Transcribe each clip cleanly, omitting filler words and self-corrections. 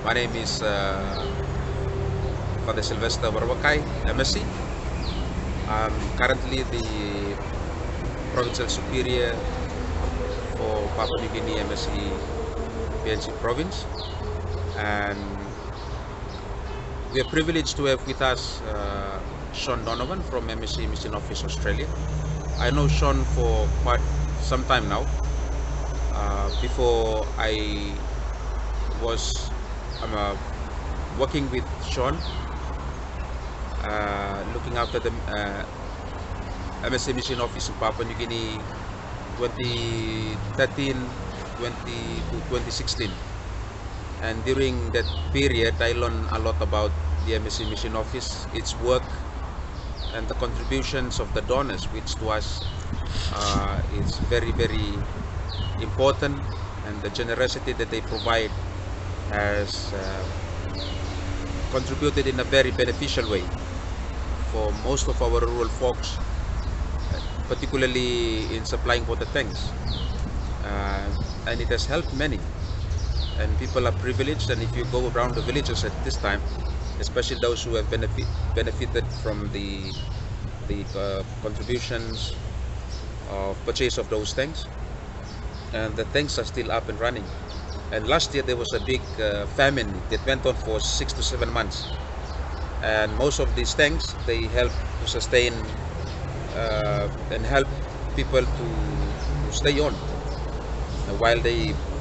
My name is Father Sylvester, MSC. I'm currently the Provincial Superior for Papua New Guinea MSC PNC Province, and we are privileged to have with us Sean Donovan from MSC Mission Office, Australia. I know Sean for quite some time now. Before I was working with Sean, looking after the MSC Mission Office in Papua New Guinea 2013 to 2016, and during that period I learned a lot about the MSC Mission Office, its work, and the contributions of the donors, which to us is very, very important, and the generosity that they provide has contributed in a very beneficial way for most of our rural folks, particularly in supplying water tanks, and it has helped many, and people are privileged. And if you go around the villages at this time, especially those who have benefited from the contributions of purchase of those tanks, and the tanks are still up and running. And last year there was a big famine that went on for 6 to 7 months, and most of these tanks, they help to sustain and help people to stay on, while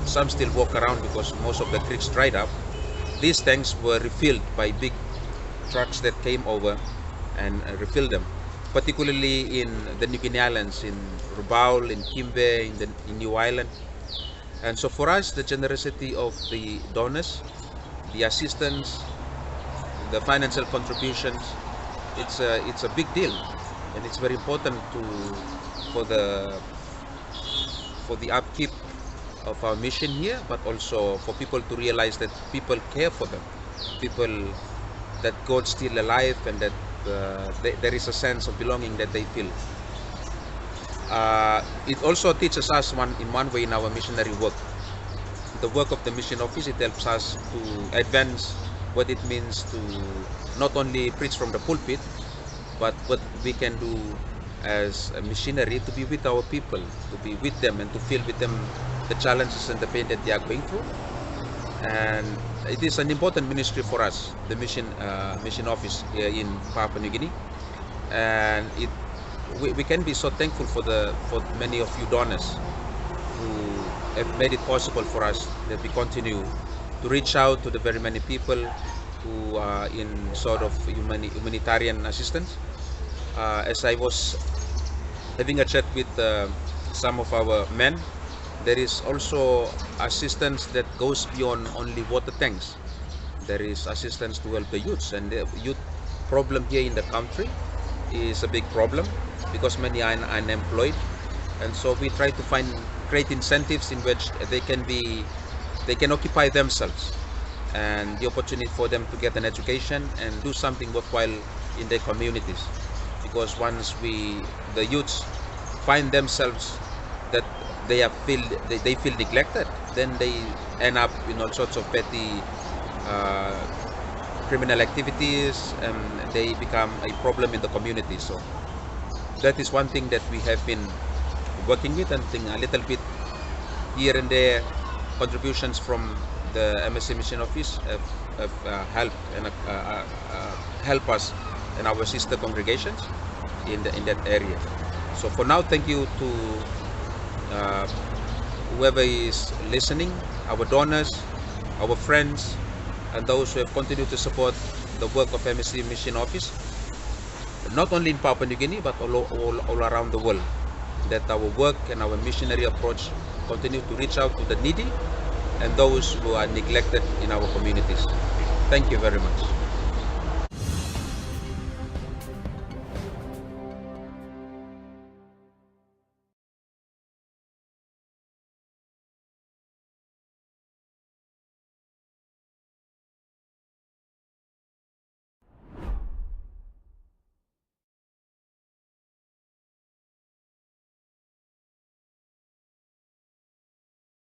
some still walk around because most of the creeks dried up. These tanks were refilled by big trucks that came over and refilled them, particularly in the New Guinea Islands, in Rabaul, in Kimbe, in New Ireland. And so for us, the generosity of the donors, the assistance, the financial contributions, it's a big deal, and it's very important for the upkeep of our mission here, but also for people to realize that people care for them, people that God's still alive, and that there is a sense of belonging that they feel. It also teaches us in one way in our missionary work. The work of the mission office, it helps us to advance what it means to not only preach from the pulpit, but what we can do as a missionary, to be with our people, to be with them and to feel with them the challenges and the pain that they are going through. And it is an important ministry for us, the mission office here in Papua New Guinea, and we can be so thankful for many of you donors who have made it possible for us that we continue to reach out to the very many people who are in sort of humanitarian assistance. As I was having a chat with some of our men, there is also assistance that goes beyond only water tanks. There is assistance to help the youths, and the youth problem here in the country is a big problem because many are unemployed, and so we try to find great incentives in which they can occupy themselves, and the opportunity for them to get an education and do something worthwhile in their communities. Because once the youths find themselves that they feel neglected, then they end up in all sorts of petty criminal activities, and they become a problem in the community. So that is one thing that we have been working with, and think a little bit here and there contributions from the MSC Mission Office have helped and help us and our sister congregations in that area. So for now, thank you to whoever is listening, our donors, our friends, and those who have continued to support the work of MSC Mission Office, not only in Papua New Guinea, but all around the world, that our work and our missionary approach continue to reach out to the needy and those who are neglected in our communities. Thank you very much.